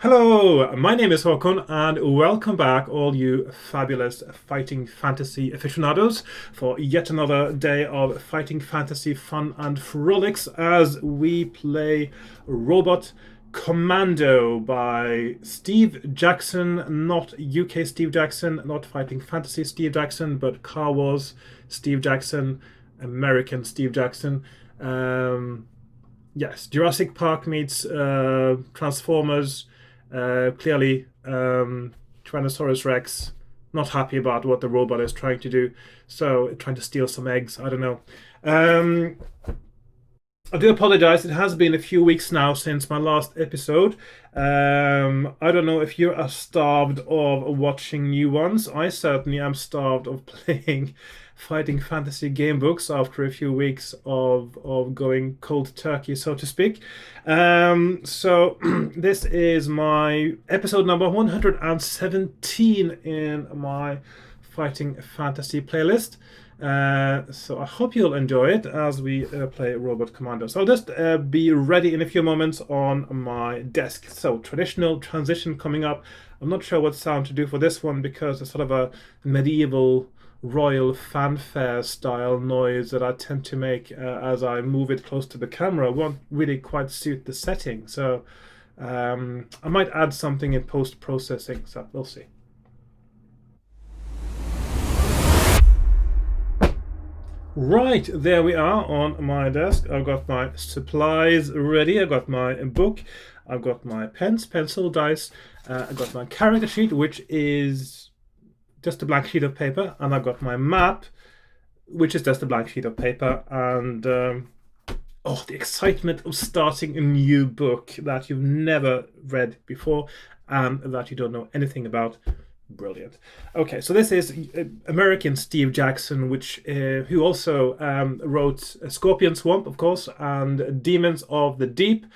Hello, my name is Hakon, and welcome back, all you fabulous fighting fantasy aficionados, for yet another day of fighting fantasy fun and frolics as we play Robot Commando by Steve Jackson, not UK Steve Jackson, not fighting fantasy Steve Jackson, but Car Wars Steve Jackson, American Steve Jackson. Um, yes, Jurassic Park meets Transformers. Clearly, Tyrannosaurus Rex not happy about what the robot is trying to do, so trying to steal some eggs. I don't know. Um, I do apologize. It has been a few weeks now since my last episode. I don't know if you are starved of watching new ones. I certainly am starved of playing fighting fantasy game books after a few weeks of going cold turkey, so to speak. So this is my episode number 117 in my fighting fantasy playlist. So I hope you'll enjoy it as we play Robot Commando. So I'll just be ready in a few moments on my desk. So traditional transition coming up. I'm not sure what sound to do for this one because it's sort of a medieval royal fanfare style noise that I tend to make as I move it close to the camera won't really quite suit the setting. So I might add something in post-processing, so we'll see. Right, there we are on my desk. I've got my supplies ready. I've got my book. I've got my pens, pencil, dice. I've got my character sheet, which is just a blank sheet of paper. And I've got my map, which is just a blank sheet of paper. And oh, the excitement of starting a new book that you've never read before and that you don't know anything about. Brilliant. Okay, so this is American Steve Jackson, which who also wrote Scorpion Swamp, of course, and Demons of the Deep.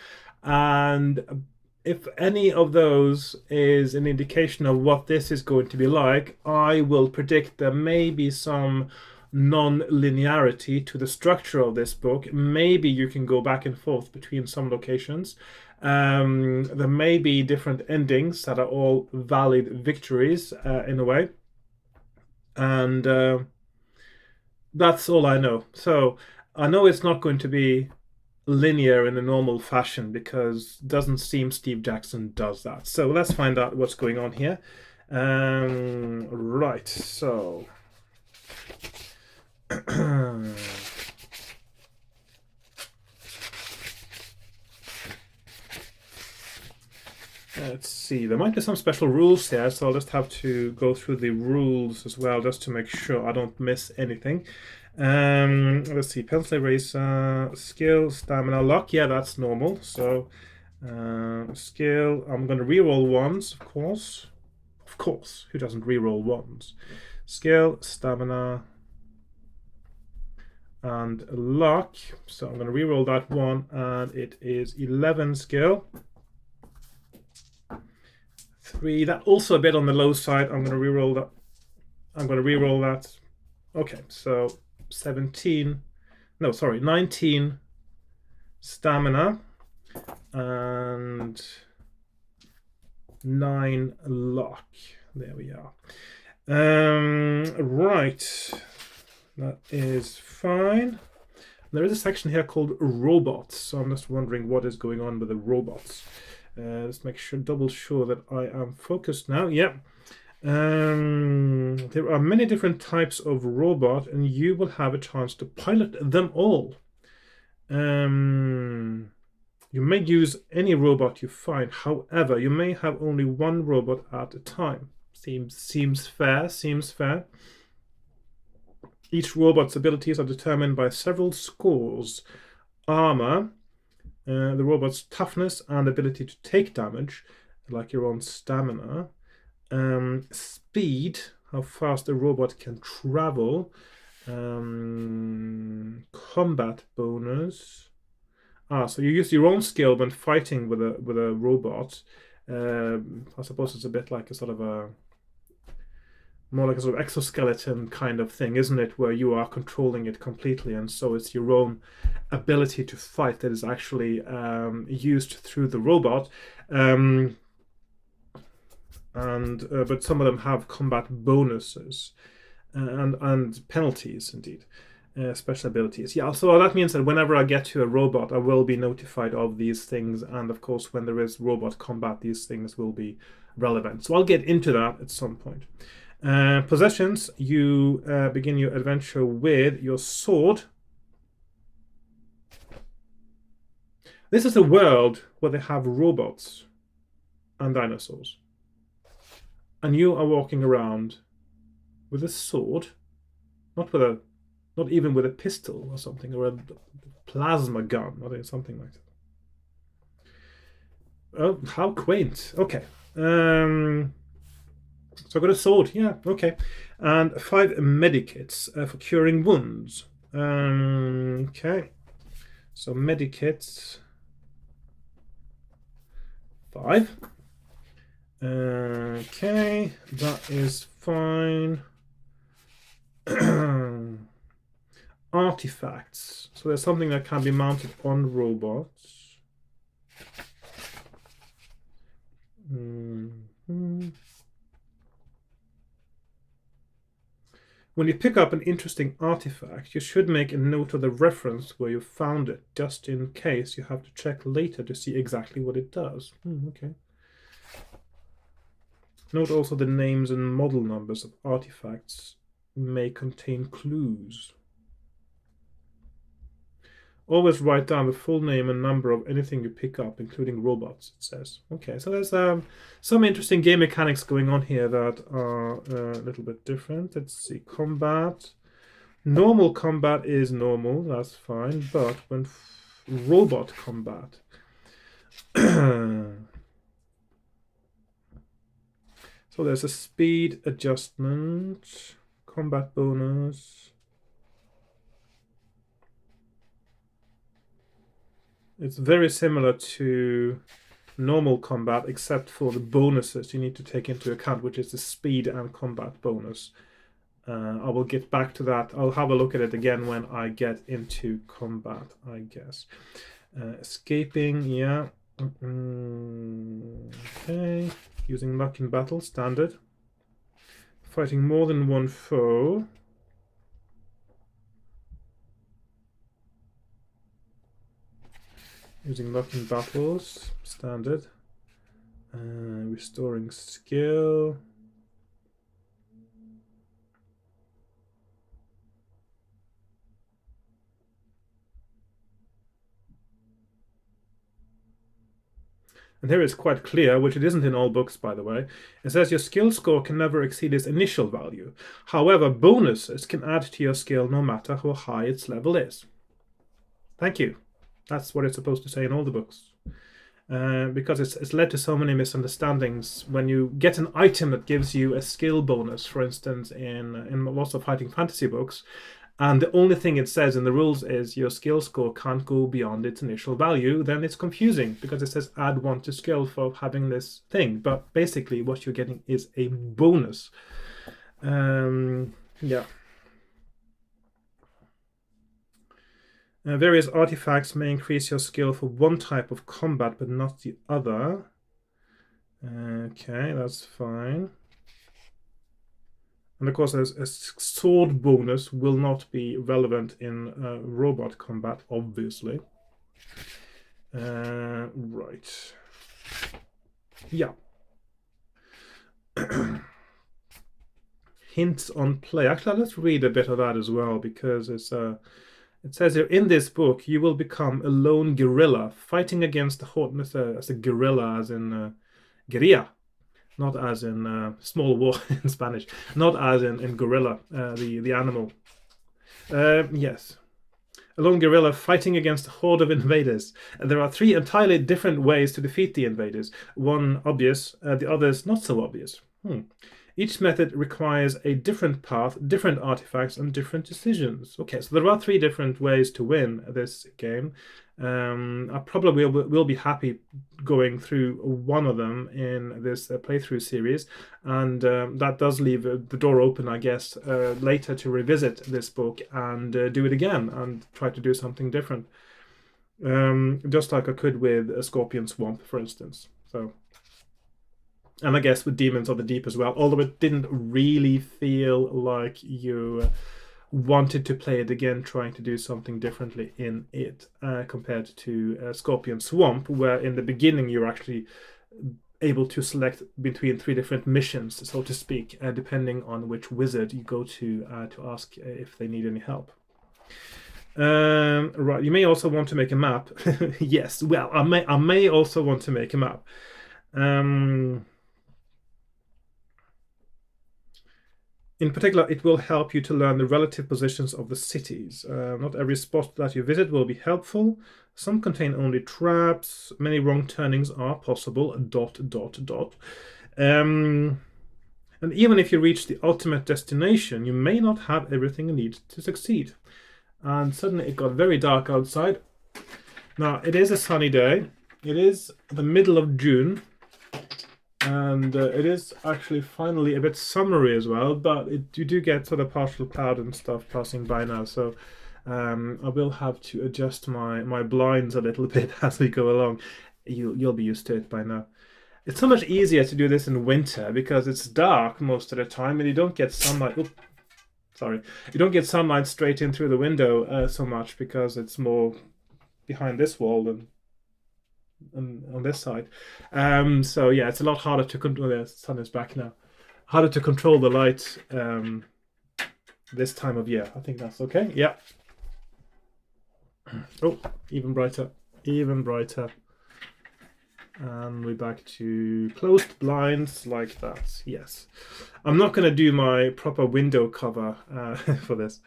And if any of those is an indication of what this is going to be like, I will predict there may be some non-linearity to the structure of this book. Maybe you can go back and forth between some locations. There may be different endings that are all valid victories in a way. And that's all I know. So I know it's not going to be linear in a normal fashion because it doesn't seem Steve Jackson does that. So let's find out what's going on here. Right, so let's see. There might be some special rules here, so I'll just have to go through the rules as well, just to make sure I don't miss anything. Let's see. Pencil eraser, skill, stamina, luck. Yeah, that's normal. So, skill. I'm going to reroll ones, of course. Of course. Who doesn't reroll ones? Skill, stamina, and luck. So I'm going to reroll that one, and it is 11 skill. 3. That also a bit on the low side. I'm going to reroll that. Okay, so 17. No, sorry, 19 stamina and 9 luck. There we are. Right. That is fine. There is a section here called robots, so I'm just wondering what is going on with the robots. Let's make sure, double sure that I am focused now. Yeah. There are many different types of robot, and you will have a chance to pilot them all. You may use any robot you find. However, you may have only one robot at a time. Seems fair. Each robot's abilities are determined by several scores: armor, the robot's toughness and ability to take damage, like your own stamina, speed, how fast a robot can travel, combat bonus. So you use your own skill when fighting with a robot. I suppose it's a bit like a sort of a more like a sort of exoskeleton kind of thing, isn't it? Where you are controlling it completely, and so it's your own ability to fight that is actually used through the robot. and but some of them have combat bonuses and penalties indeed. Special abilities. Yeah, so that means that whenever I get to a robot, I will be notified of these things, and of course, when there is robot combat, these things will be relevant. So I'll get into that at some point. Possessions, you begin your adventure with your sword. This is a world where they have robots and dinosaurs. And you are walking around with a sword, not even with a pistol or something, or a plasma gun, or something like that. Oh, how quaint. Okay. So I got a sword. Yeah, okay. And 5 medikits for curing wounds. Okay. So medikits. 5. Okay, that is fine. Artifacts. So there's something that can be mounted on robots. When you pick up an interesting artifact, you should make a note of the reference where you found it, just in case you have to check later to see exactly what it does. Okay. Note also the names and model numbers of artifacts may contain clues. Always write down the full name and number of anything you pick up, including robots, it says. Okay, so there's some interesting game mechanics going on here that are a little bit different. Let's see, combat. Normal combat is normal, that's fine, but when robot combat... So there's a speed adjustment, combat bonus. It's very similar to normal combat, except for the bonuses you need to take into account, which is the speed and combat bonus. I will get back to that. I'll have a look at it again when I get into combat, I guess. Escaping, yeah. Okay. Using luck in battle, standard. Fighting more than one foe. Using luck in battles, standard. Restoring skill. And here it's quite clear, which it isn't in all books, by the way. It says your skill score can never exceed its initial value. However, bonuses can add to your skill no matter how high its level is. Thank you. That's what it's supposed to say in all the books. Because it's led to so many misunderstandings. When you get an item that gives you a skill bonus, for instance, in lots of fighting fantasy books, and the only thing it says in the rules is your skill score can't go beyond its initial value, then it's confusing because it says add 1 to skill for having this thing. But basically what you're getting is a bonus. Yeah. Various artifacts may increase your skill for one type of combat, but not the other. Okay, that's fine. And of course, a sword bonus will not be relevant in robot combat, obviously. Right. Yeah. Hints on play. Actually, let's read a bit of that as well, because it's it says here, in this book, you will become a lone guerrilla fighting against the horde. As a guerrilla, as in guerrilla. Not as in small war in Spanish. Not as in gorilla, the animal. Yes. A lone guerrilla fighting against a horde of invaders. There are 3 entirely different ways to defeat the invaders. One obvious, the others not so obvious. Each method requires a different path, different artifacts, and different decisions. Okay, so there are 3 different ways to win this game. I probably will be happy going through one of them in this playthrough series, and that does leave the door open, I guess, later to revisit this book and do it again and try to do something different. Just like I could with a Scorpion Swamp, for instance. So And I guess with Demons of the Deep as well, although it didn't really feel like you wanted to play it again, trying to do something differently in it compared to Scorpion Swamp, where in the beginning you're actually able to select between 3 different missions, so to speak, depending on which wizard you go to ask if they need any help. Right, you may also want to make a map. Yes, well, I may also want to make a map. In particular, it will help you to learn the relative positions of the cities. Not every spot that you visit will be helpful. Some contain only traps. Many wrong turnings are possible. ... And even if you reach the ultimate destination, you may not have everything you need to succeed. And suddenly it got very dark outside. Now, it is a sunny day. It is the middle of June. And it is actually finally a bit summery as well, but you do get sort of partial cloud and stuff passing by now, so I will have to adjust my blinds a little bit as we go along. You'll be used to it by now. It's so much easier to do this in winter because it's dark most of the time and you don't get sunlight. Oops, sorry. You don't get sunlight straight in through the window so much because it's more behind this wall than on this side. So yeah, it's a lot harder to control. The sun is back now. Harder to control the light this time of year. I think that's okay. Yeah. Oh, even brighter. Even brighter. And we're back to closed blinds like that. Yes. I'm not going to do my proper window cover for this.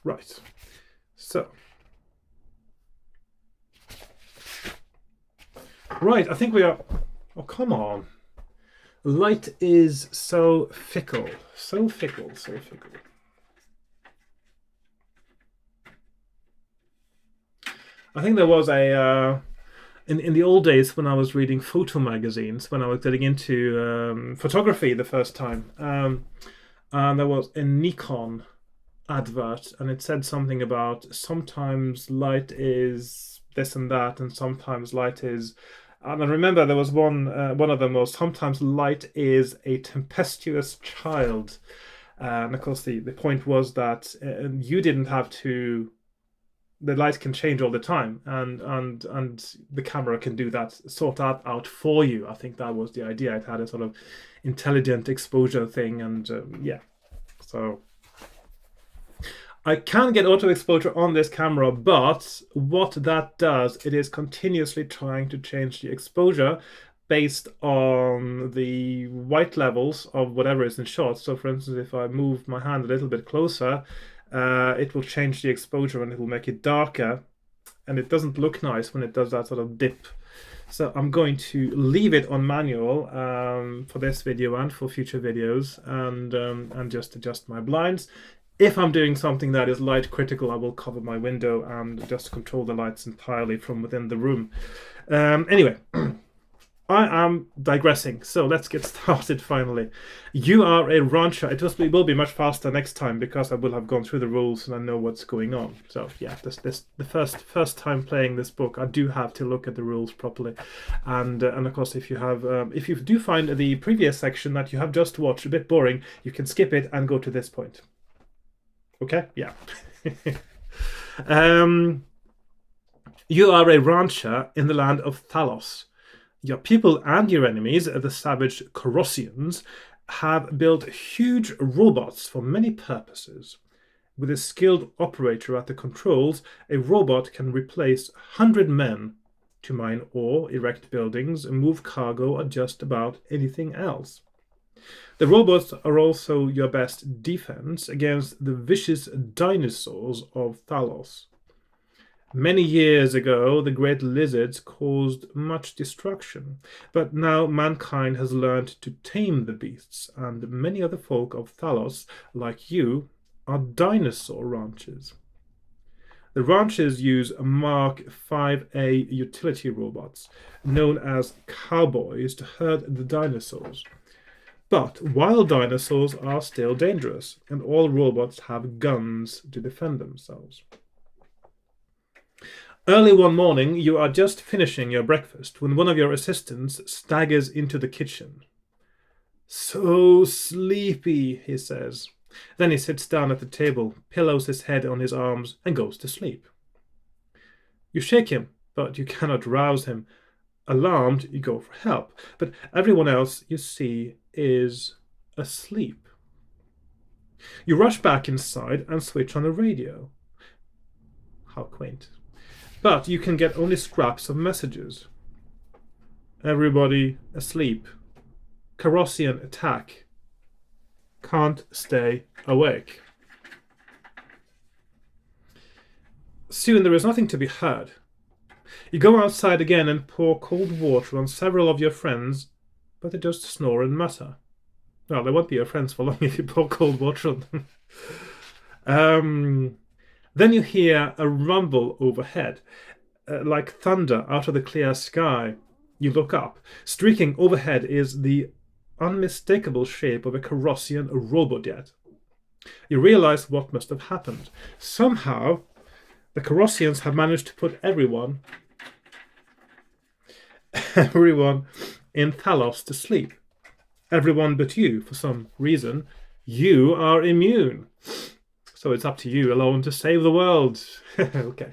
Right. So. Right, I think we are... Oh, come on. Light is so fickle. So fickle, so fickle. I think there was a... in the old days when I was reading photo magazines, when I was getting into photography the first time, and there was a Nikon advert, and it said something about sometimes light is this and that, and sometimes light is... And I remember there was one of them was sometimes light is a tempestuous child. And of course, the point was that you didn't have to... The light can change all the time, and the camera can do that, sort that out for you. I think that was the idea. It had a sort of intelligent exposure thing, and yeah. So I can get auto exposure on this camera, but what that does, it is continuously trying to change the exposure based on the white levels of whatever is in shot. So for instance, if I move my hand a little bit closer, it will change the exposure and it will make it darker, and it doesn't look nice when it does that sort of dip. So I'm going to leave it on manual for this video and for future videos, and just adjust my blinds. If I'm doing something that is light critical, I will cover my window and just control the lights entirely from within the room. Anyway, I am digressing, so let's get started finally. You are a rancher. It will be much faster next time because I will have gone through the rules and I know what's going on. So yeah, the first time playing this book, I do have to look at the rules properly. And of course, if you do find the previous section that you have just watched a bit boring, you can skip it and go to this point. Okay, yeah. You are a rancher in the land of Thalos. Your people and your enemies, the savage Corossians, have built huge robots for many purposes. With a skilled operator at the controls, a robot can replace 100 men to mine ore, erect buildings, and move cargo, or just about anything else. The robots are also your best defense against the vicious dinosaurs of Thalos. Many years ago, the great lizards caused much destruction, but now mankind has learned to tame the beasts, and many of the folk of Thalos, like you, are dinosaur ranchers. The ranchers use Mark 5A utility robots, known as cowboys, to herd the dinosaurs. But wild dinosaurs are still dangerous, and all robots have guns to defend themselves. Early one morning, you are just finishing your breakfast when one of your assistants staggers into the kitchen. So sleepy, he says. Then he sits down at the table, pillows his head on his arms, and goes to sleep. You shake him, but you cannot rouse him. Alarmed, you go for help, but everyone else you see is asleep. You rush back inside and switch on the radio. How quaint. But you can get only scraps of messages. Everybody asleep. Carrossian attack. Can't stay awake. Soon there is nothing to be heard. You go outside again and pour cold water on several of your friends, but they just snore and mutter. Well, they won't be your friends for long if you pour cold water on them. Then you hear a rumble overhead, like thunder out of the clear sky. You look up. Streaking overhead is the unmistakable shape of a Carrossian robojet. You realize what must have happened. Somehow, the Carrossians have managed to put everyone in Thalos to sleep. Everyone but you, for some reason. You are immune. So it's up to you alone to save the world. Okay.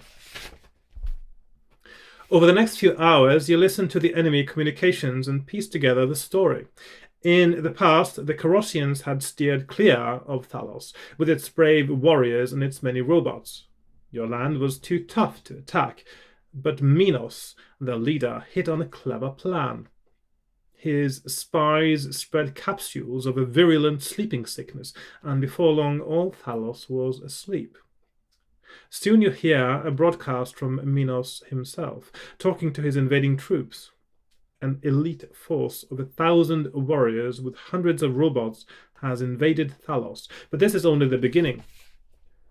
Over the next few hours, you listen to the enemy communications and piece together the story. In the past, the Carrossians had steered clear of Thalos, with its brave warriors and its many robots. Your land was too tough to attack, but Minos, the leader, hit on a clever plan. His spies spread capsules of a virulent sleeping sickness, and before long all Thalos was asleep. Soon you hear a broadcast from Minos himself, talking to his invading troops. An elite force of 1,000 warriors with hundreds of robots has invaded Thalos, but this is only the beginning.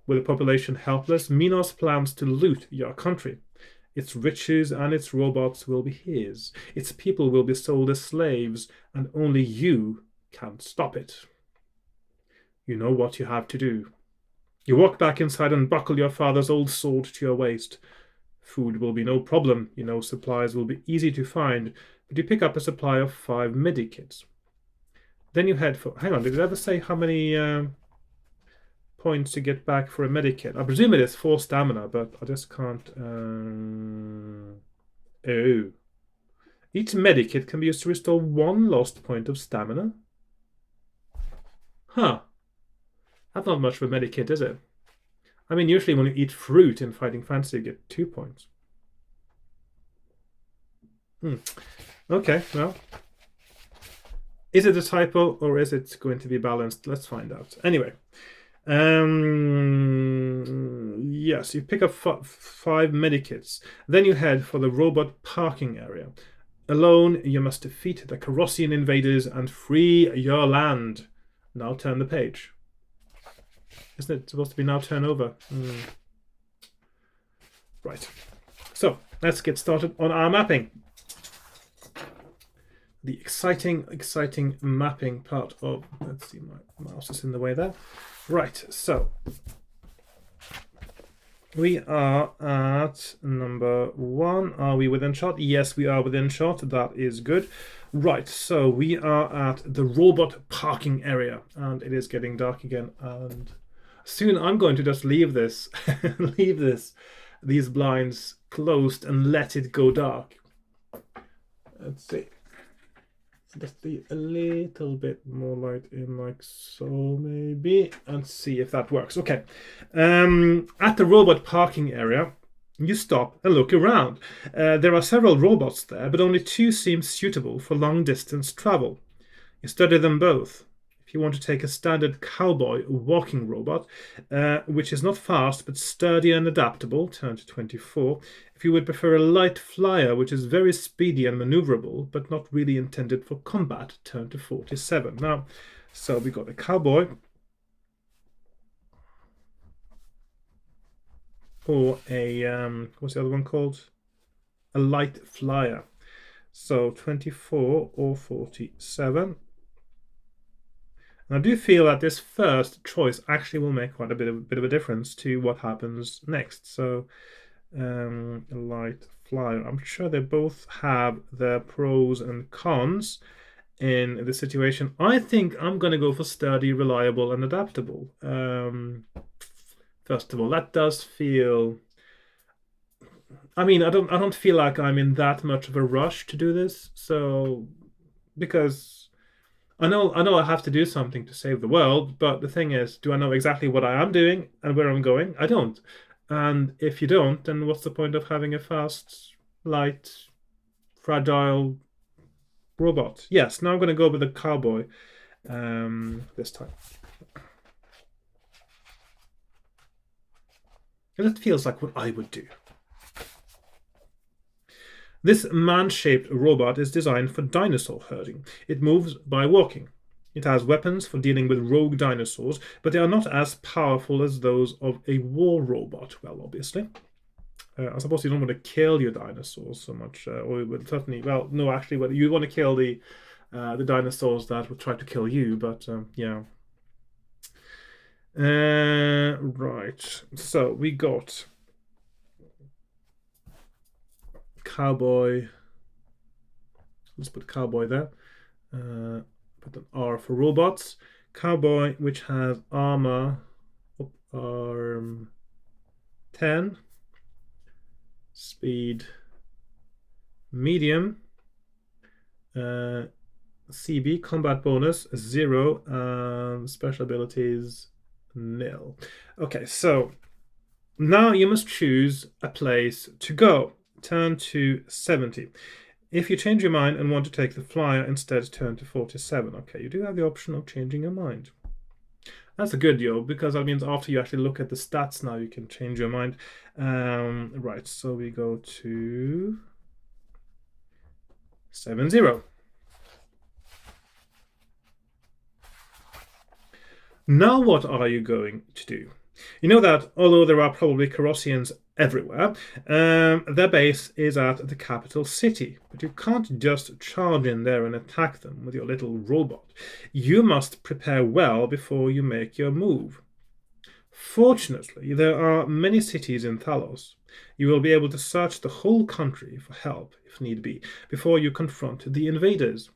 With the population helpless, Minos plans to loot your country. Its riches and its robots will be his. Its people will be sold as slaves, and only you can stop it. You know what you have to do. You walk back inside and buckle your father's old sword to your waist. Food will be no problem. You know supplies will be easy to find, but you pick up a supply of 5 medikits. Then you head for... Hang on, did it ever say how many points to get back for a medikit? I presume it is 4 stamina, but I just can't... Oh. Each medikit can be used to restore 1 lost point of stamina? Huh. That's not much of a medikit, is it? I mean, usually when you eat fruit in Fighting Fantasy, you get 2 points. Okay, well. Is it a typo or is it going to be balanced? Let's find out. Anyway. Yes, you pick up 5 medikits. Then you head for the robot parking area. Alone, you must defeat the Carrossian invaders and free your land. Now turn the page. Isn't it supposed to be now turn over? Right. So, let's get started on our mapping. The exciting mapping part of... Let's see, my mouse is in the way there. Right, so... We are at number 1. Are we within shot? Yes, we are within shot. That is good. Right, so we are at the robot parking area. And it is getting dark again. And soon I'm going to just leave this, these blinds closed and let it go dark. Let's see. Just be a little bit more light in, like so, maybe, and see if that works. Okay. At the robot parking area, you stop and look around. There are several robots there, but only 2 seem suitable for long-distance travel. You study them both. If you want to take a standard cowboy walking robot, which is not fast but sturdy and adaptable, turn to 24. If you would prefer a light flyer, which is very speedy and maneuverable, but not really intended for combat, turn to 47. Now, so we got a cowboy, or a, what's the other one called? A light flyer. So 24 or 47. And I do feel that this first choice actually will make quite a bit of a difference to what happens next. So Light flyer. I'm sure they both have their pros and cons in the situation. I think I'm going to go for sturdy, reliable, and adaptable. First of all, that does feel. I mean, I don't feel like I'm in that much of a rush to do this. So because I know I have to do something to save the world, but the thing is, do I know exactly what I am doing and where I'm going? I don't. And if you don't, then what's the point of having a fast, light, fragile robot? Yes, now I'm going to go with the cowboy this time. And it feels like what I would do. This man-shaped robot is designed for dinosaur herding. It moves by walking. It has weapons for dealing with rogue dinosaurs, but they are not as powerful as those of a war robot. Well, obviously. I suppose you don't want to kill your dinosaurs so much, or you would certainly. Well, no, actually, you want to kill the dinosaurs that would try to kill you. But yeah. Right. So we got cowboy. Let's put cowboy there. Put an R for robots. Cowboy, which has armor, arm 10, speed medium, CB combat bonus 0, and special abilities nil. Okay, so now you must choose a place to go. Turn to 70. If you change your mind and want to take the flyer, instead turn to 47. Okay, you do have the option of changing your mind. That's a good deal, because that means after you actually look at the stats now, you can change your mind. Right, so we go to 70. Now what are you going to do? You know that although there are probably Colossians everywhere, their base is at the capital city. But you can't just charge in there and attack them with your little robot. You must prepare well before you make your move. Fortunately, there are many cities in Thalos. You will be able to search the whole country for help, if need be, before you confront the invaders.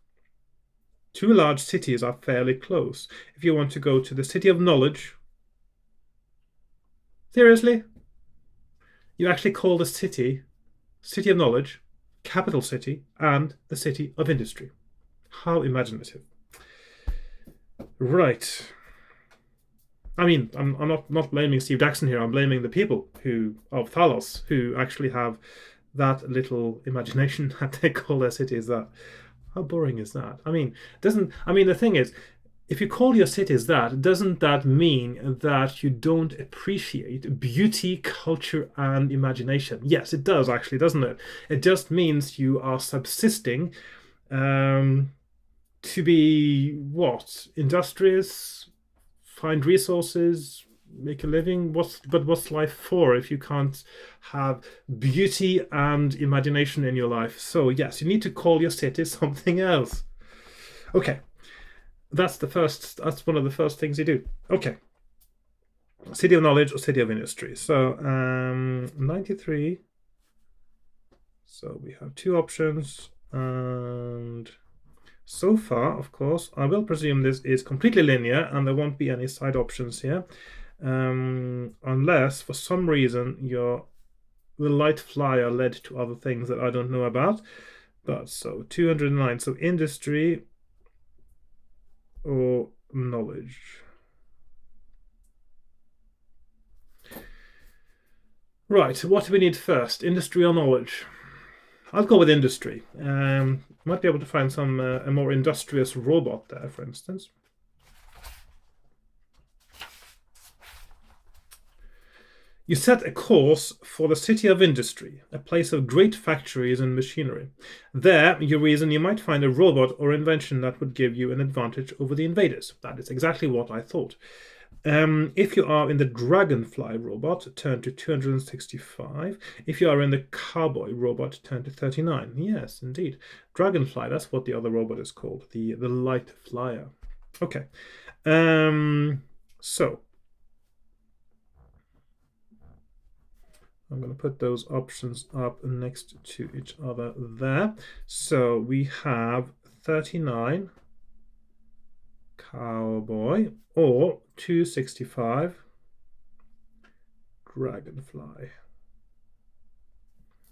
Two large cities are fairly close. If you want to go to the City of Knowledge... Seriously? You actually call the city City of Knowledge, Capital City, and the City of Industry. How imaginative. Right. I mean, I'm not blaming Steve Jackson here. I'm blaming the people of Thalos who actually have that little imagination that they call their cities that. How boring is that? I mean, the thing is, if you call your cities that, doesn't that mean that you don't appreciate beauty, culture, and imagination? Yes, it does actually, doesn't it? It just means you are subsisting to be what? Industrious, find resources, make a living. What's life for if you can't have beauty and imagination in your life? So yes, you need to call your city something else. Okay. That's one of the first things you do. Okay. City of Knowledge or City of Industry. So 93. So we have two options, and so far, of course, I will presume this is completely linear and there won't be any side options here, unless for some reason the light flyer led to other things that I don't know about. But so 209. So industry or knowledge. Right, what do we need first? Industry or knowledge? I'll go with industry. Might be able to find a more industrious robot there, for instance. You set a course for the City of Industry, a place of great factories and machinery. There, you reason you might find a robot or invention that would give you an advantage over the invaders. That is exactly what I thought. If you are in the Dragonfly robot, turn to 265. If you are in the Cowboy robot, turn to 39. Yes, indeed. Dragonfly, that's what the other robot is called, the light flyer. Okay. So I'm going to put those options up next to each other there. So we have 39 cowboy or 265 dragonfly.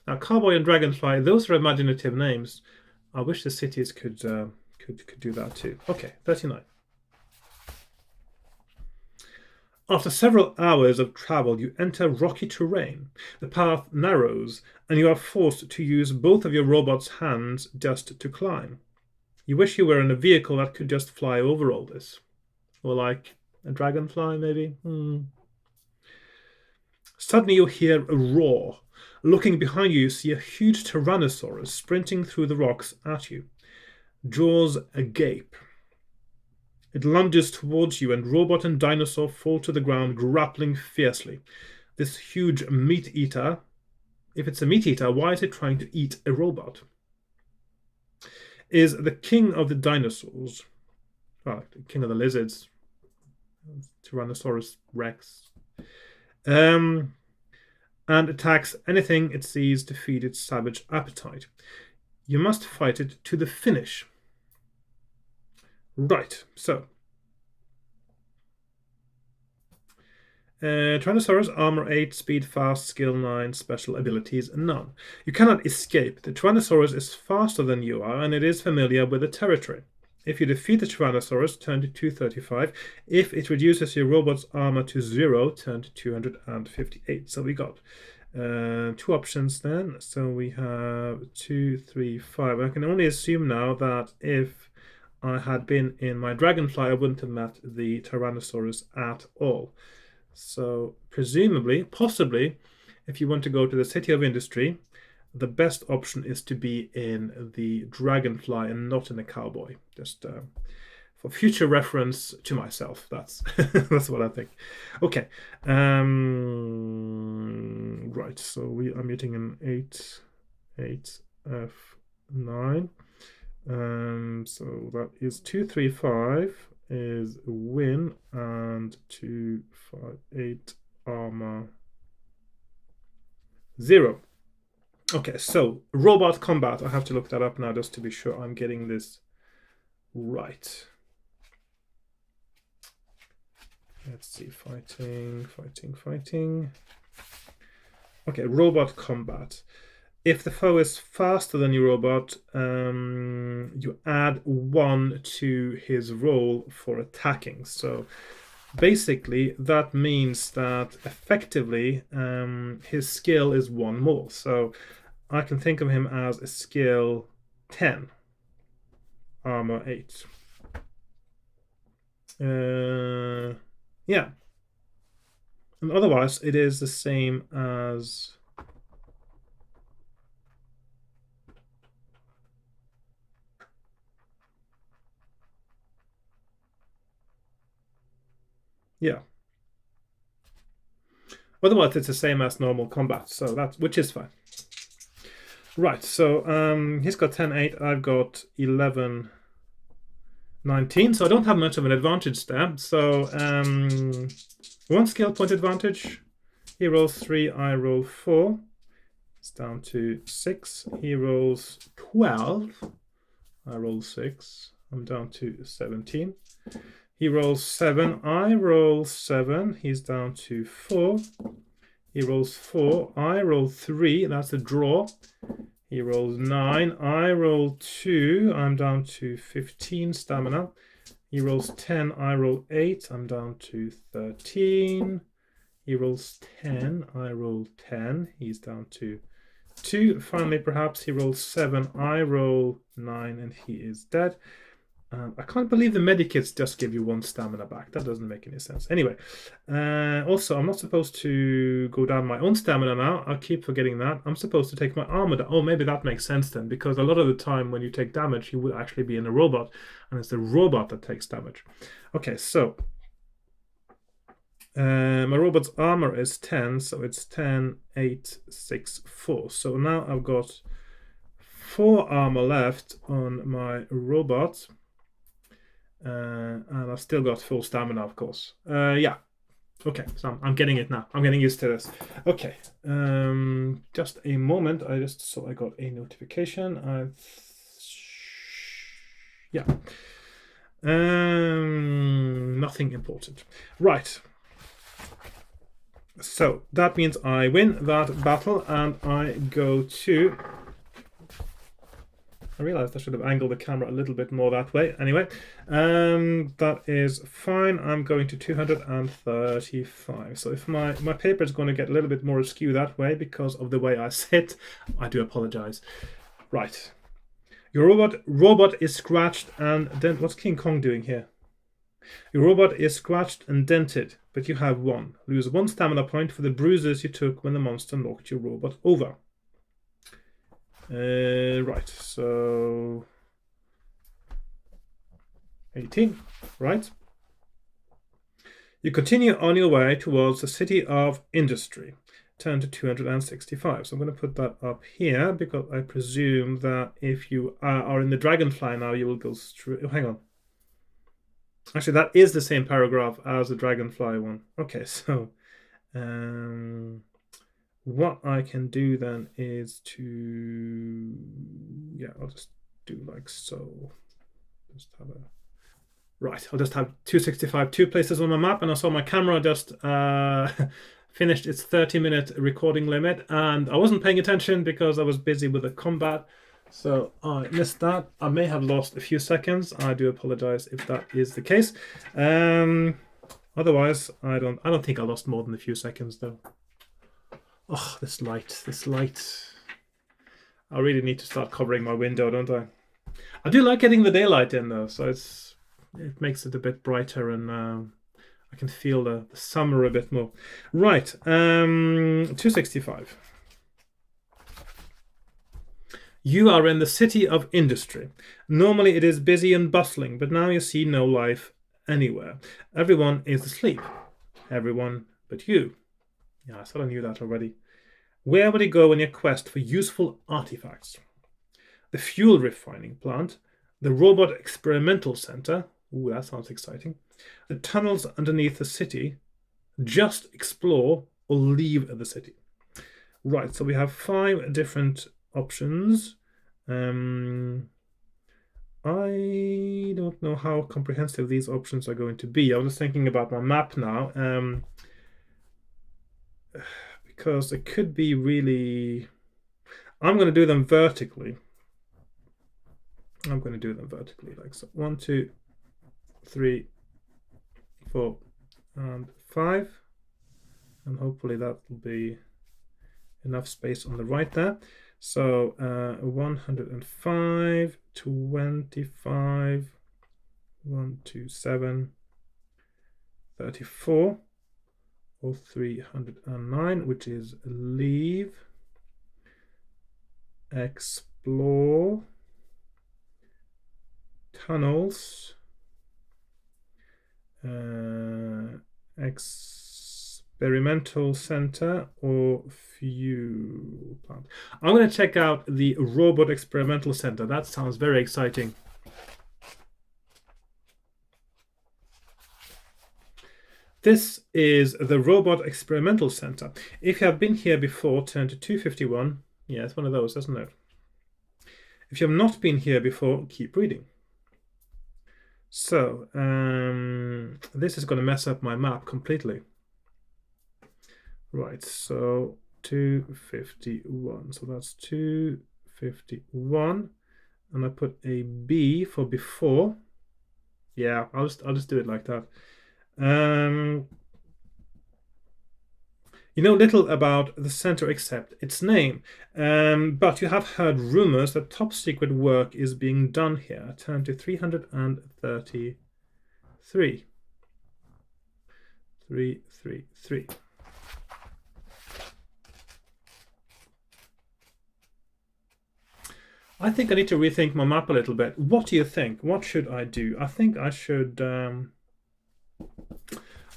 Now, cowboy and dragonfly, those are imaginative names. I wish the cities could do that too. Okay, 39. After several hours of travel, you enter rocky terrain. The path narrows, and you are forced to use both of your robot's hands just to climb. You wish you were in a vehicle that could just fly over all this. Or like a dragonfly, maybe? Suddenly you hear a roar. Looking behind you, you see a huge Tyrannosaurus sprinting through the rocks at you. Jaws agape. It lunges towards you, and robot and dinosaur fall to the ground, grappling fiercely. This huge meat eater, if it's a meat eater, why is it trying to eat a robot? Is the king of the dinosaurs, the king of the lizards, Tyrannosaurus Rex, and attacks anything it sees to feed its savage appetite. You must fight it to the finish. Right, so Tyrannosaurus, armor 8, speed fast, skill 9, special abilities none. You cannot escape. The Tyrannosaurus is faster than you are, and it is familiar with the territory. If you defeat the Tyrannosaurus, turn to 235. If it reduces your robot's armor to 0, turn to 258. So we got two options then. So we have 2, 3, 5. I can only assume now that if I had been in my dragonfly, I wouldn't have met the Tyrannosaurus at all. So presumably, possibly, if you want to go to the City of Industry, the best option is to be in the dragonfly and not in a cowboy. Just for future reference to myself. That's that's what I think. Okay. Right. So we are meeting in 8 F9. So that is 235 is win and 258 armor 0. Okay, so robot combat. I have to look that up now just to be sure I'm getting this right. Let's see, fighting. Okay, robot combat. If the foe is faster than your robot, you add 1 to his roll for attacking. So basically, that means that effectively his skill is 1 more. So I can think of him as a skill 10, armor 8. Yeah. And otherwise, it is the same as... Yeah. Otherwise, it's the same as normal combat, so that's, which is fine. Right, so he's got 10, 8, I've got 11, 19, so I don't have much of an advantage there. So 1 skill point advantage. He rolls 3, I roll 4. It's down to 6. He rolls 12. I roll 6. I'm down to 17. He rolls 7. I roll 7. He's down to 4. He rolls 4. I roll 3. That's a draw. He rolls 9. I roll 2. I'm down to 15 stamina. He rolls 10. I roll 8. I'm down to 13. He rolls 10. I roll 10. He's down to 2. Finally, perhaps he rolls 7. I roll 9, and he is dead. I can't believe the medikits just give you 1 stamina back. That doesn't make any sense. Anyway, also, I'm not supposed to go down my own stamina now. I keep forgetting that. I'm supposed to take my armor down. Oh, maybe that makes sense then, because a lot of the time when you take damage, you will actually be in a robot, and it's the robot that takes damage. Okay, so my robot's armor is 10, so it's 10, 8, 6, 4. So now I've got 4 armor left on my robot. And I've still got full stamina, of course. Yeah. Okay, so I'm getting it now. I'm getting used to this. Okay, just a moment. I got a notification. Yeah. Nothing important. Right. So that means I win that battle, and I go to... I realized I should have angled the camera a little bit more that way. Anyway, that is fine. I'm going to 235. So if my paper is going to get a little bit more askew that way because of the way I sit, I do apologize. Right. Your robot is scratched and then what's King Kong doing here? Your robot is scratched and dented, but you have one. Lose 1 stamina point for the bruises you took when the monster knocked your robot over. Right, so 18, right? You continue on your way towards the city of industry. Turn to 265. So I'm going to put that up here because I presume that if you are in the dragonfly now, you will go straight. Oh, hang on. Actually, that is the same paragraph as the dragonfly one. Okay, so what I can do then is to, yeah, I'll just do like so. Just have a, right, I'll just have 265 two places on my map, and I saw my camera just finished its 30-minute recording limit, and I wasn't paying attention because I was busy with the combat, so I missed that. I may have lost a few seconds. I do apologize if that is the case. Otherwise, I don't think I lost more than a few seconds though. Oh, this light. I really need to start covering my window, don't I? I do like getting the daylight in though, so it makes it a bit brighter, and I can feel the summer a bit more. Right, 265. You are in the city of industry. Normally it is busy and bustling, but now you see no life anywhere. Everyone is asleep. Everyone but you. Yeah, I sort of knew that already. Where would you go on your quest for useful artifacts? The fuel refining plant, the robot experimental center. Ooh, that sounds exciting. The tunnels underneath the city. Just explore or leave the city. Right, so we have 5 different options. I don't know how comprehensive these options are going to be. I was just thinking about my map now. Because it could be really... I'm going to do them vertically. Like so. 1, 2, 3, 4, and 5. And hopefully that will be enough space on the right there. So 105, 25, 127, 34. 309, which is leave, explore, tunnels, experimental center, or fuel plant. I'm going to check out the robot experimental center. That sounds very exciting. This is the Robot Experimental Center. If you have been here before, turn to 251. Yeah, it's one of those, isn't it? If you have not been here before, keep reading. So, this is going to mess up my map completely. Right, so 251. So that's 251. And I put a B for before. Yeah, I'll just do it like that. You know little about the center except its name, but you have heard rumors that top secret work is being done here. Turn to 333. 333. I think I need to rethink my map a little bit. What do you think? What should I do? I think I should do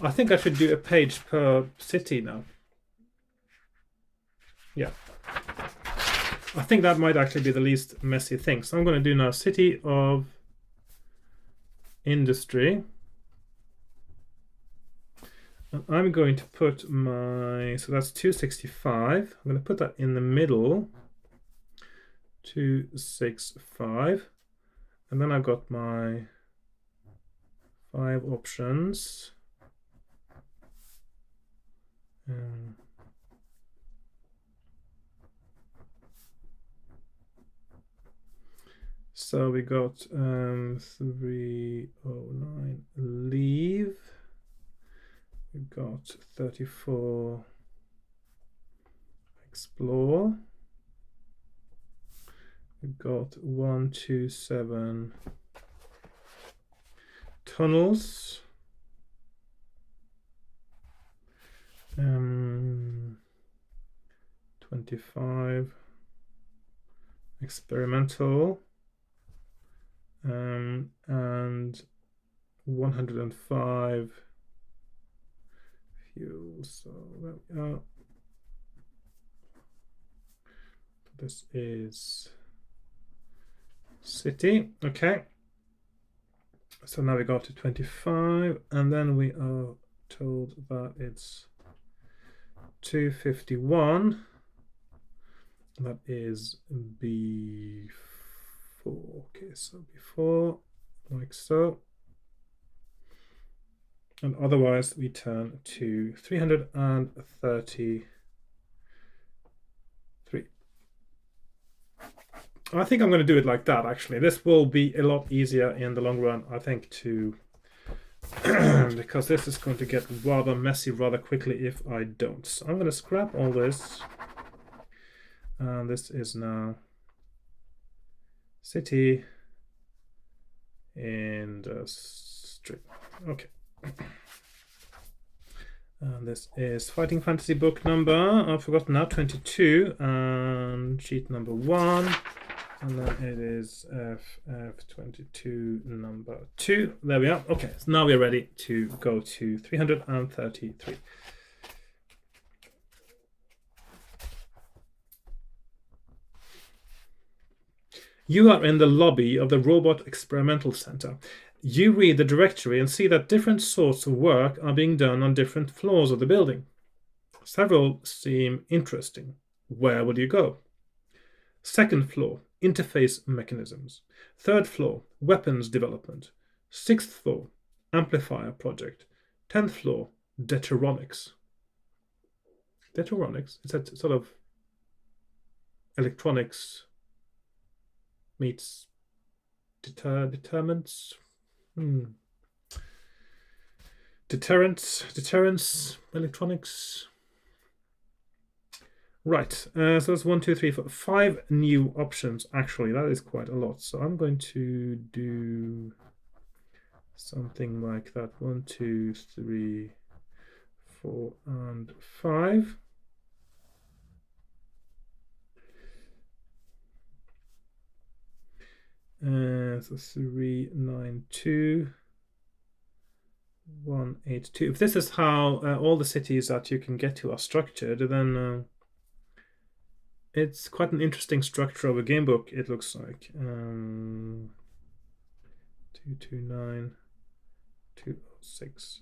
a page per city now. Yeah. I think that might actually be the least messy thing. So I'm going to do now city of industry. And I'm going to put my, so that's 265. I'm going to put that in the middle. 265. And then I've got my 5 options. So we got 309 leave. We got 34 explore. We got 127 tunnels. 25 experimental. And 105 fuel. So there we are. This is city. Okay. So now we go to 25, and then we are told that it's 251. That is B4. Okay, so before, like so. And otherwise, we turn to 333. I think I'm going to do it like that, actually. This will be a lot easier in the long run, I think, to because this is going to get rather messy rather quickly if I don't. So I'm going to scrap all this. And this is now city industry. Okay. And this is Fighting Fantasy book number, I've forgotten now, 22, and sheet number 1. And then it is FF22 number 2. There we are. Okay, so now we're ready to go to 333. You are in the lobby of the Robot Experimental Center. You read the directory and see that different sorts of work are being done on different floors of the building. Several seem interesting. Where will you go? Second floor, interface mechanisms. Third floor, weapons development. Sixth floor, amplifier project. 10th floor, Deuteronics. Deuteronics? Is that sort of electronics meets deterrence? Deterrence, electronics. Right, so that's 1, 2, 3, 4, 5 new options, actually. That is quite a lot. So I'm going to do something like that. 1, 2, 3, 4, and 5. So 3, 9, 2, 1, 8, 2. If this is how all the cities that you can get to are structured, then it's quite an interesting structure of a game book, it looks like. 229, 206.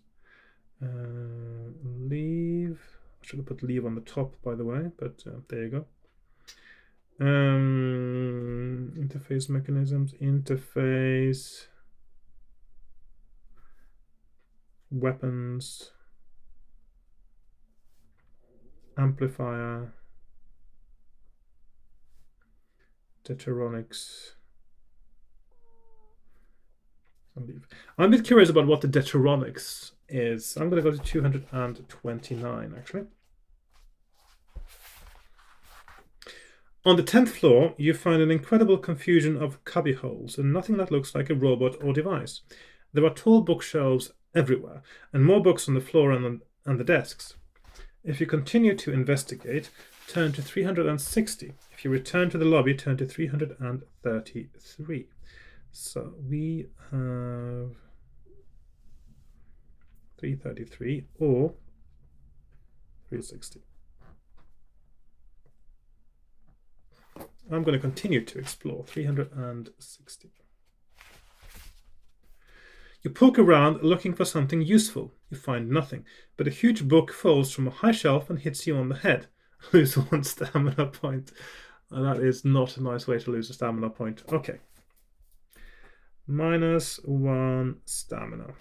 Leave. I should have put leave on the top, by the way, but there you go. Interface mechanisms, interface, weapons, amplifier, Deuteronics. I'm a bit curious about what the Deuteronics is. I'm going to go to 229, actually. On the 10th floor, you find an incredible confusion of cubbyholes and nothing that looks like a robot or device. There are tall bookshelves everywhere, and more books on the floor and the desks. If you continue to investigate, turn to 360. If you return to the lobby, turn to 333. So we have 333 or 360. I'm going to continue to explore 360. You poke around looking for something useful. You find nothing, but a huge book falls from a high shelf and hits you on the head. Lose 1 stamina point. That is not a nice way to lose a stamina point. Okay. -1 stamina.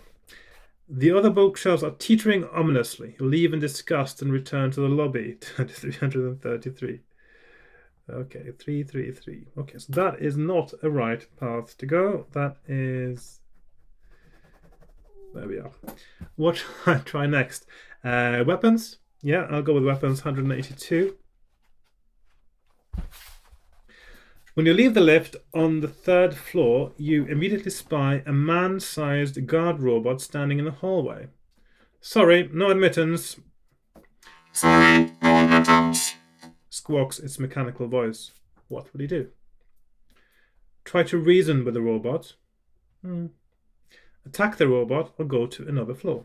The other bookshelves are teetering ominously. You leave in disgust and return to the lobby. 333. Okay, 333. Okay, so that is not a right path to go. That is... There we are. What shall I try next? Weapons? Yeah, I'll go with weapons, 182. When you leave the lift on the 3rd floor, you immediately spy a man-sized guard robot standing in the hallway. Sorry, no admittance. Sorry, no admittance. Squawks its mechanical voice. What would he do? Try to reason with the robot. Attack the robot or go to another floor.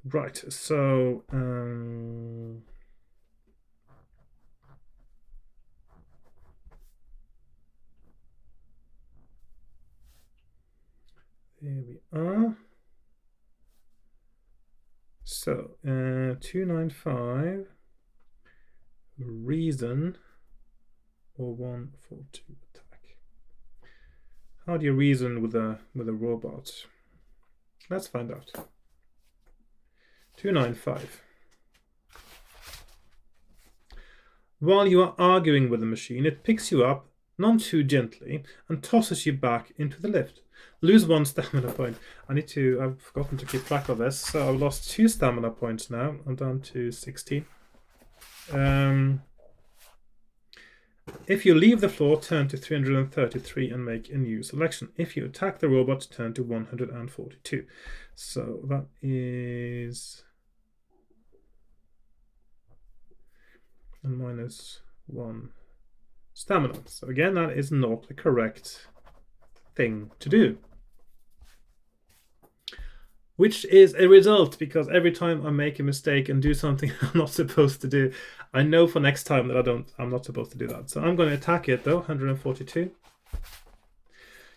Right, so... Here we are. So, 295, reason, or 142 attack. How do you reason with a robot? Let's find out. 295. While you are arguing with the machine, it picks you up, none too gently, and tosses you back into the lift. Lose 1 stamina point. I've forgotten to keep track of this, so I've lost 2 stamina points now. I'm down to 16. If you leave the floor, turn to 333 and make a new selection. If you attack the robot, turn to 142. So that is... and -1 stamina. So again, that is not the correct thing to do. Which is a result, because every time I make a mistake and do something I'm not supposed to do, I know for next time that I'm not supposed to do that. So I'm going to attack it though, 142.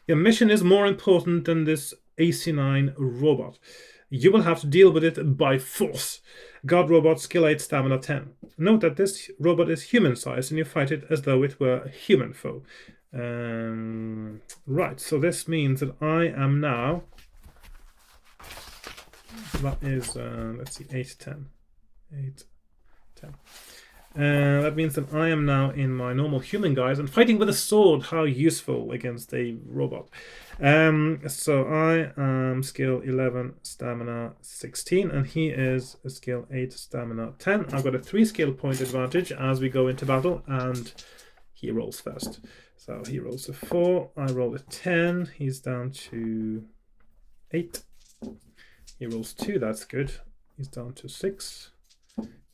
Your mission is more important than this AC9 robot. You will have to deal with it by force. Guard robot, skill 8, stamina 10. Note that this robot is human-sized and you fight it as though it were a human foe. Right, so this means that I am now... That is, let's see, 8, 10. 8, 10. That means that I am now in my normal human guise and fighting with a sword. How useful against a robot. So I am skill 11, stamina 16, and he is a skill 8, stamina 10. I've got a 3 skill point advantage as we go into battle, and he rolls first. So he rolls a 4, I roll a 10, he's down to 8. He rolls 2, that's good. He's down to 6.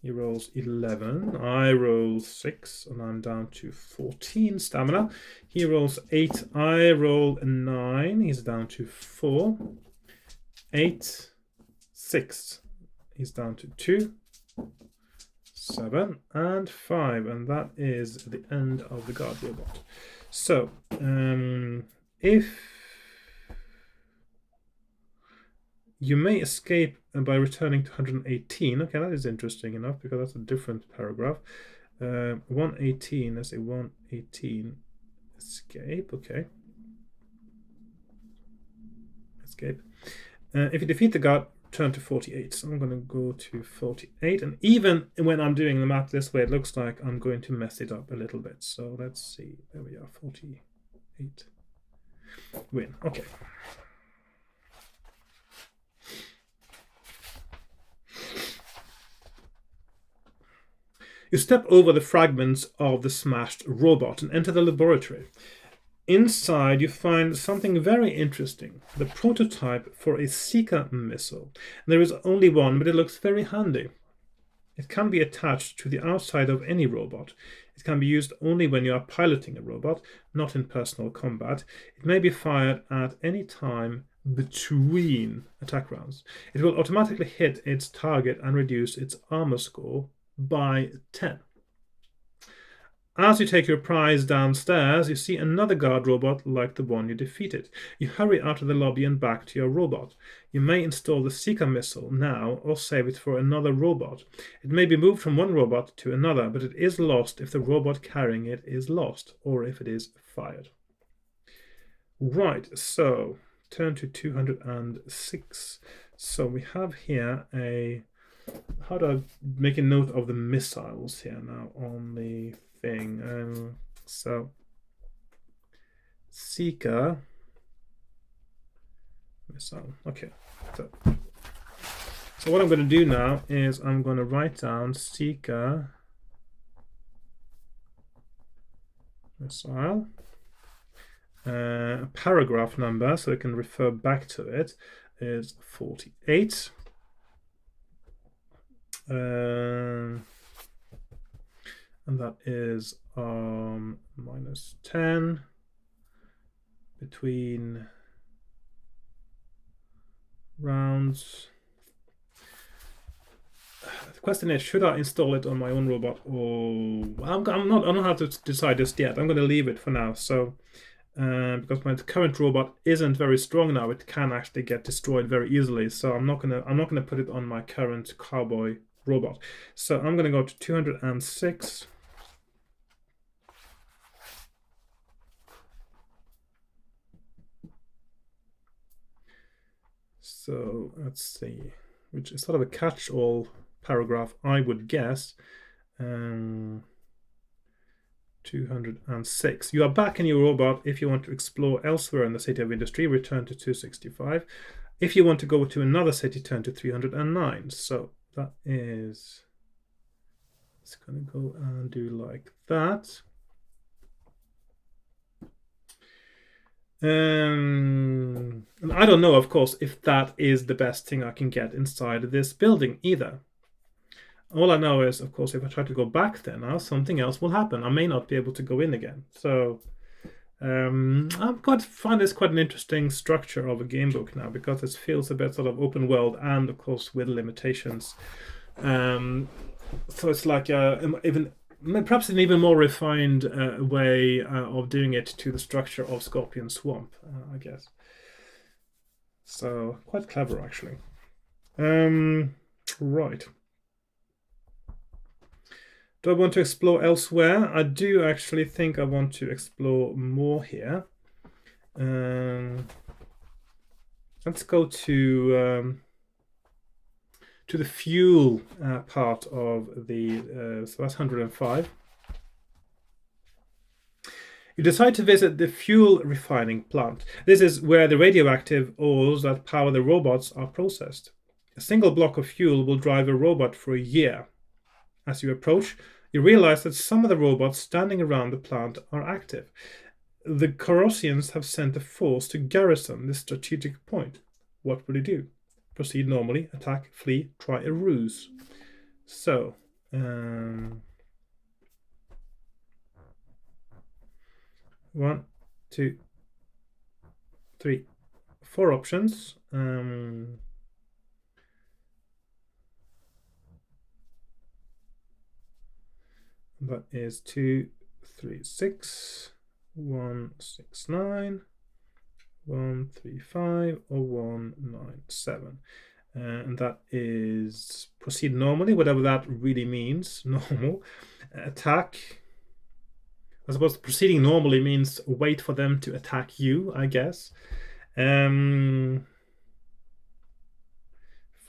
He rolls 11. I roll 6, and I'm down to 14 stamina. He rolls 8. I roll 9. He's down to 4. 8. 6. He's down to 2. 7. And 5. And that is the end of the guard robot. So, if... You may escape by returning to 118. Okay, that is interesting enough because that's a different paragraph. 118, let's say 118. Escape, okay. Escape. If you defeat the guard, turn to 48. So I'm going to go to 48. And even when I'm doing the map this way, it looks like I'm going to mess it up a little bit. So let's see. There we are, 48. Win, okay. You step over the fragments of the smashed robot and enter the laboratory. Inside, you find something very interesting, the prototype for a Seeker missile. There is only one, but it looks very handy. It can be attached to the outside of any robot. It can be used only when you are piloting a robot, not in personal combat. It may be fired at any time between attack rounds. It will automatically hit its target and reduce its armor score by 10. As you take your prize downstairs, you see another guard robot like the one you defeated. You hurry out of the lobby and back to your robot. You may install the Seeker missile now or save it for another robot. It may be moved from one robot to another, but it is lost if the robot carrying it is lost or if it is fired. Right, so turn to 206. So we have here a... How do I make a note of the missiles here now on the thing? So Seeker missile. Okay. So what I'm going to do now is I'm going to write down Seeker missile. Paragraph number, so I can refer back to it, is 48. And that is -10 between rounds. The question is, should I install it on my own robot, or I don't have to decide just yet. I'm going to leave it for now. So because my current robot isn't very strong now, it can actually get destroyed very easily. So I'm not gonna put it on my current cowboy robot. So I'm gonna go to 206. So let's see, which is sort of a catch-all paragraph, I would guess. 206. You are back in your robot. If you want to explore elsewhere in the City of Industry, return to 265. If you want to go to another city, turn to 309. So that is... It's going to go and do like that. And I don't know, of course, if that is the best thing I can get inside this building either. All I know is, of course, if I try to go back there now, something else will happen. I may not be able to go in again. So I find this quite an interesting structure of a game book now, because it feels a bit sort of open world and, of course, with limitations. So it's like perhaps an even more refined way of doing it to the structure of Scorpion Swamp, I guess. So quite clever, actually. Right. Do I want to explore elsewhere? I do actually think I want to explore more here. Let's go to the fuel part of the, so that's 105. You decide to visit the fuel refining plant. This is where the radioactive ores that power the robots are processed. A single block of fuel will drive a robot for a year. As you approach, you realize that some of the robots standing around the plant are active. The Corosians have sent a force to garrison this strategic point. What will you do? Proceed normally, attack, flee, try a ruse. So, 1, 2, 3, 4 options. That is 2, 3, 6, 1, 6, 9, 1, 3, 5, or 1, 9, 7. And that is proceed normally, whatever that really means, normal. Attack. I suppose proceeding normally means wait for them to attack you, I guess.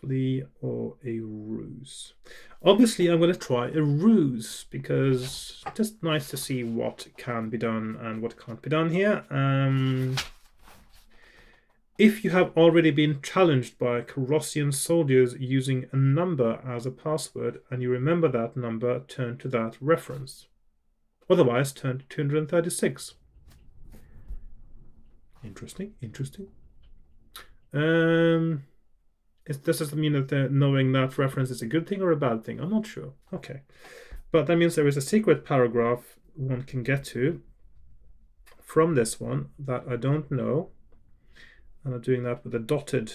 Flee or a ruse. Obviously, I'm going to try a ruse, because it's just nice to see what can be done and what can't be done here. If you have already been challenged by Corosian soldiers using a number as a password and you remember that number, turn to that reference. Otherwise, turn to 236. Interesting. Does this mean that knowing that reference is a good thing or a bad thing? I'm not sure. Okay. But that means there is a secret paragraph one can get to from this one that I don't know. And I'm doing that with a dotted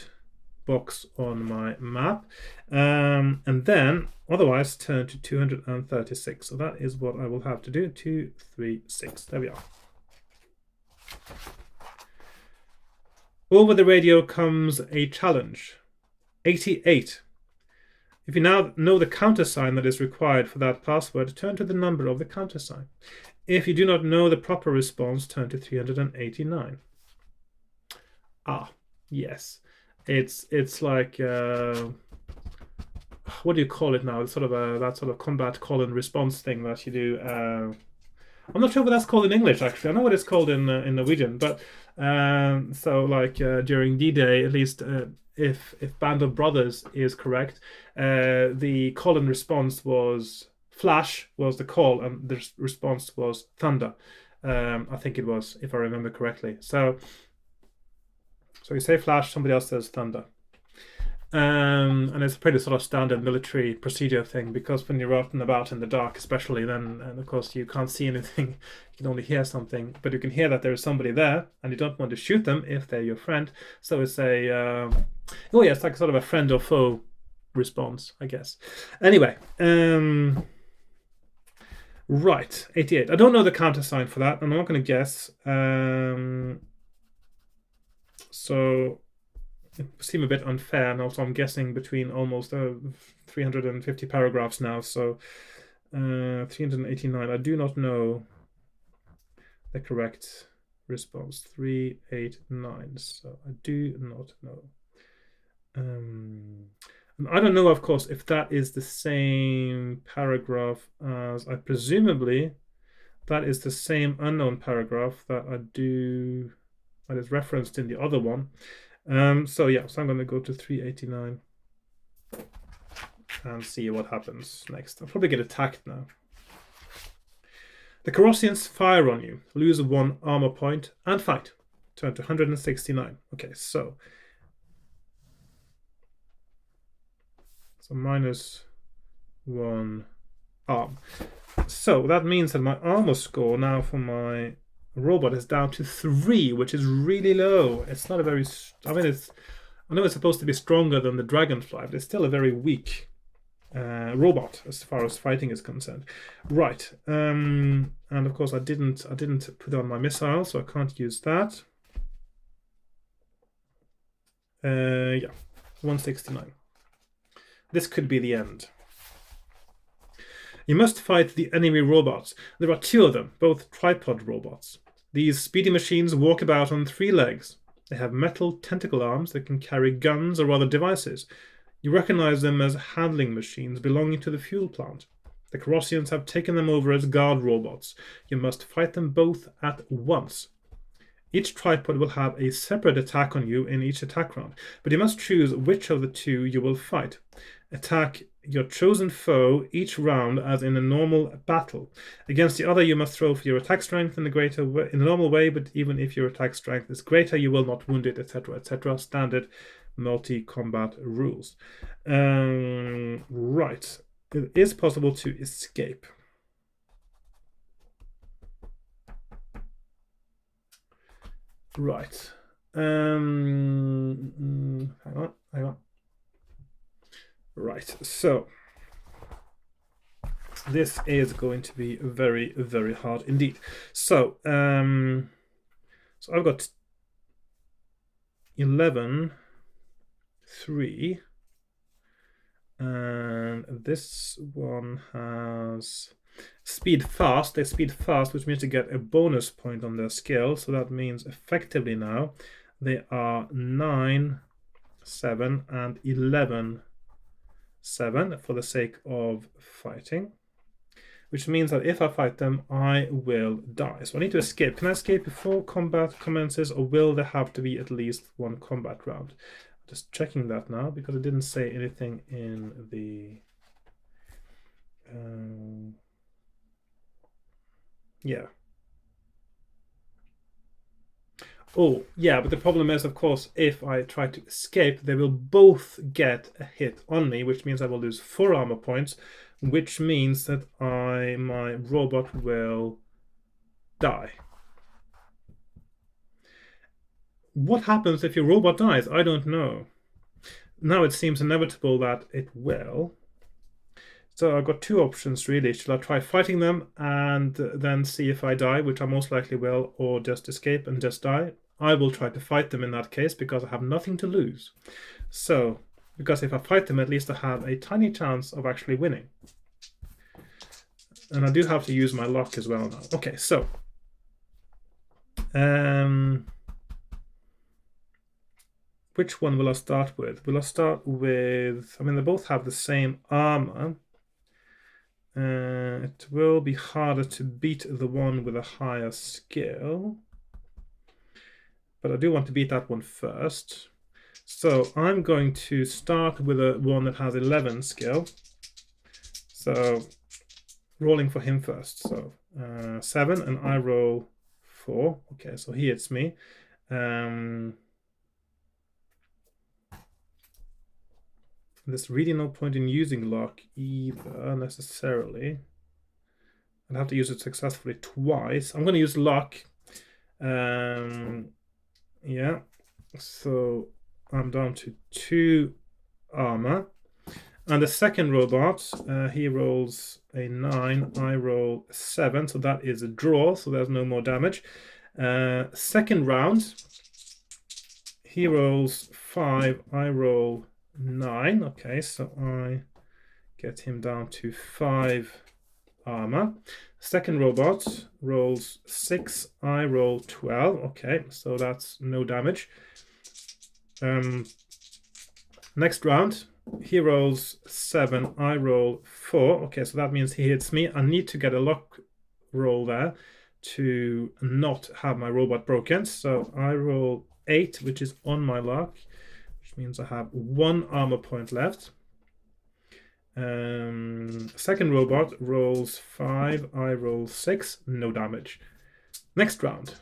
box on my map. And then otherwise turn to 236. So that is what I will have to do. 236. There we are. Over the radio comes a challenge. 88. If you now know the countersign that is required for that password, turn to the number of the countersign. If you do not know the proper response, turn to 389. Ah, yes. It's like what do you call it now? It's sort of that sort of combat call and response thing that you do. I'm not sure what that's called in English, actually. I know what it's called in Norwegian, but so like during D-Day, at least if Band of Brothers is correct, the call and response was flash was the call, and the response was thunder. I think it was, if I remember correctly. So you say flash, somebody else says thunder. And it's a pretty sort of standard military procedure thing, because when you're out and about in the dark, especially, then and of course you can't see anything, you can only hear something, but you can hear that there is somebody there, and you don't want to shoot them if they're your friend. So it's a oh yeah, it's like sort of a friend or foe response, I guess. Anyway, right, 88. I don't know the countersign for that. I'm not going to guess. So it seems a bit unfair, and also I'm guessing between almost 350 paragraphs now, so 389. I do not know the correct response. 389. So I do not know. And I don't know, of course, if that is the same paragraph as I presumably that is the same unknown paragraph that is referenced in the other one. So yeah, so I'm going to go to 389 and see what happens next. I'll probably get attacked now. The Corossians fire on you, lose 1 armor point, and fight. Turn to 169. Okay, so minus 1 arm. So that means that my armor score now for my robot is down to 3, which is really low. It's not a very, I mean, I know it's supposed to be stronger than the Dragonfly, but it's still a very weak robot as far as fighting is concerned. Right, and of course I didn't put on my missile, so I can't use that. Yeah, 169. This could be the end. You must fight the enemy robots. There are 2 of them, both tripod robots. These speedy machines walk about on 3 legs. They have metal tentacle arms that can carry guns or other devices. You recognize them as handling machines belonging to the fuel plant. The Corossians have taken them over as guard robots. You must fight them both at once. Each tripod will have a separate attack on you in each attack round, but you must choose which of the 2 you will fight. Attack your chosen foe each round as in a normal battle. Against the other, you must throw for your attack strength in the normal way, but even if your attack strength is greater, you will not wound it, etc., etc. Standard multi-combat rules. Right. It is possible to escape. Right. Hang on. Right, so this is going to be very, very hard indeed. So, so I've got 11, 3, and this one has speed fast. They speed fast, which means they get a bonus point on their skill. So that means effectively now they are 9, 7, and 11. 7 for the sake of fighting, which means that if I fight them, I will die. So I need to escape. Can I escape before combat commences, or will there have to be at least 1 combat round? Just checking that now, because it didn't say anything in the yeah. Oh, yeah, but the problem is, of course, if I try to escape, they will both get a hit on me, which means I will lose 4 armor points, which means that my robot will die. What happens if your robot dies? I don't know. now it seems inevitable that it will. So I've got two options really. Should I try fighting them and then see if I die, which I most likely will, or just escape and just die? I will try to fight them in that case because I have nothing to lose. So, because if I fight them, at least I have a tiny chance of actually winning. And I do have to use my luck as well now. Okay, so which one will I start with? Will I start with... I mean, they both have the same armor. It will be harder to beat the one with a higher skill. But I do want to beat that one first. So I'm going to start with a one that has 11 skill. So rolling for him first. So 7 and I roll 4. Okay, so he hits me. There's really no point in using luck either, necessarily. I'd have to use it successfully twice. I'm going to use luck. Yeah. So I'm down to 2 armor. And the second robot, he rolls a 9. I roll 7. So that is a draw. So there's no more damage. Second round, he rolls 5. I roll 9. Okay, so I get him down to 5 armor. Second robot rolls 6. I roll 12. Okay, so that's no damage. Next round, he rolls 7. I roll 4. Okay, so that means he hits me. I need to get a luck roll there to not have my robot broken. So I roll 8, which is on my luck, which means I have 1 armor point left. Second robot rolls 5. I roll 6. No damage. Next round.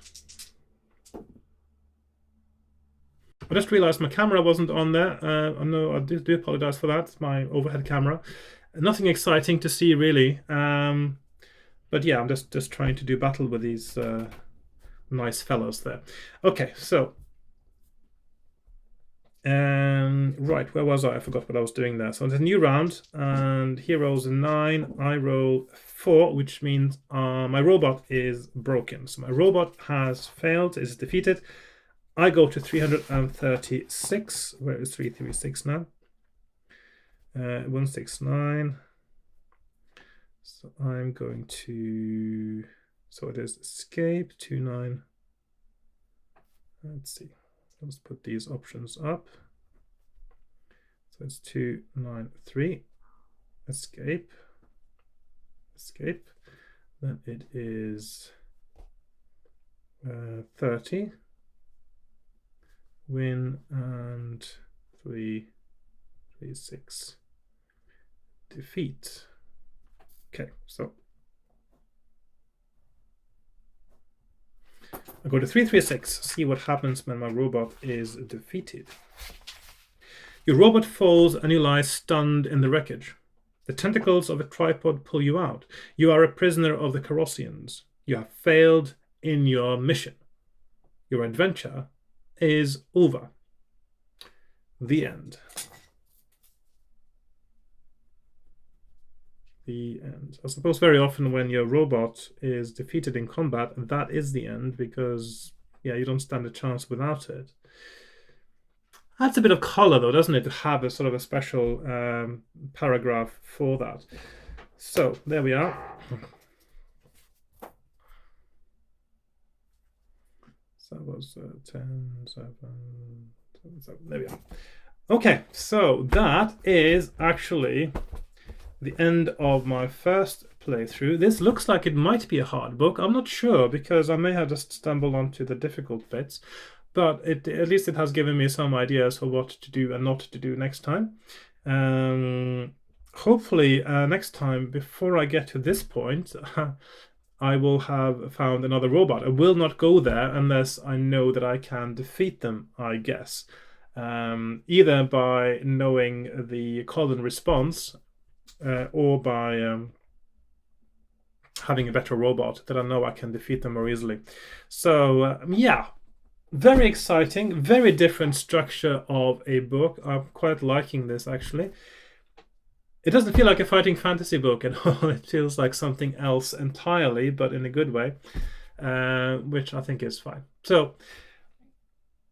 I just realized my camera wasn't on there. I know I do apologize for that. It's my overhead camera. Nothing exciting to see really. But yeah, I'm just trying to do battle with these nice fellows there. Okay, so right, where was I? I forgot what I was doing there. So it's a new round, and he rolls a 9. I roll 4, which means my robot is broken. So my robot has failed, is defeated. I go to 336. Where is 336 now? 169. So I'm going to... So it is escape, 29. Let's see. Let's put these options up. So it's 293. Escape. Escape. Then it is 30. Win and 336. Defeat. Okay, so I go to 336, see what happens when my robot is defeated. Your robot falls and you lie stunned in the wreckage. The tentacles of a tripod pull you out. You are a prisoner of the Colossians. You have failed in your mission. Your adventure is over. The end. The end. I suppose very often when your robot is defeated in combat, that is the end because, yeah, you don't stand a chance without it. Adds a bit of color, though, doesn't it, to have a sort of a special paragraph for that. So, there we are. So that was 10, 7, 7. There we are. Okay, so that is actually the end of my first playthrough. This looks like it might be a hard book. I'm not sure because I may have just stumbled onto the difficult bits, but at least it has given me some ideas for what to do and not to do next time. Hopefully next time, before I get to this point, I will have found another robot. I will not go there unless I know that I can defeat them, I guess. Either by knowing the call and response or by having a better robot that I know I can defeat them more easily. So, yeah. very exciting, very different structure of a book. I'm quite liking this, actually. It doesn't feel like a fighting fantasy book at all. It feels like something else entirely, but in a good way, which I think is fine. So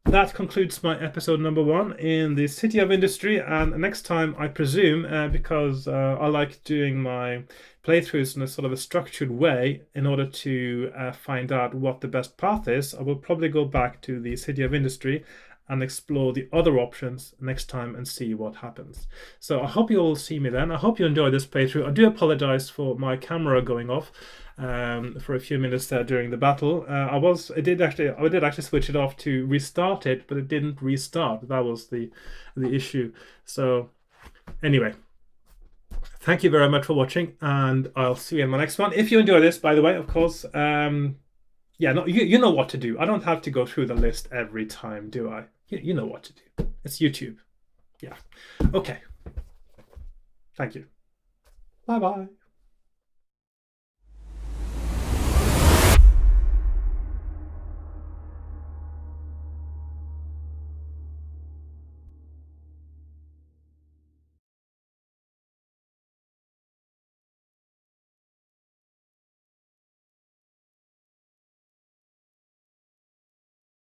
that concludes my episode number 1 in the City of Industry. And next time, I presume, because I like doing my playthroughs in a sort of a structured way in order to find out what the best path is, I will probably go back to the City of Industry and explore the other options next time and see what happens. So I hope you all see me then. I hope you enjoy this playthrough. I do apologize for my camera going off for a few minutes there during the battle. I did actually switch it off to restart it, but it didn't restart. That was the issue. So anyway, thank you very much for watching, and I'll see you in my next one. If you enjoy this, by the way, of course, yeah, no, you know what to do. I don't have to go through the list every time, do I? You know what to do. It's YouTube. Yeah. Okay. Thank you. Bye-bye.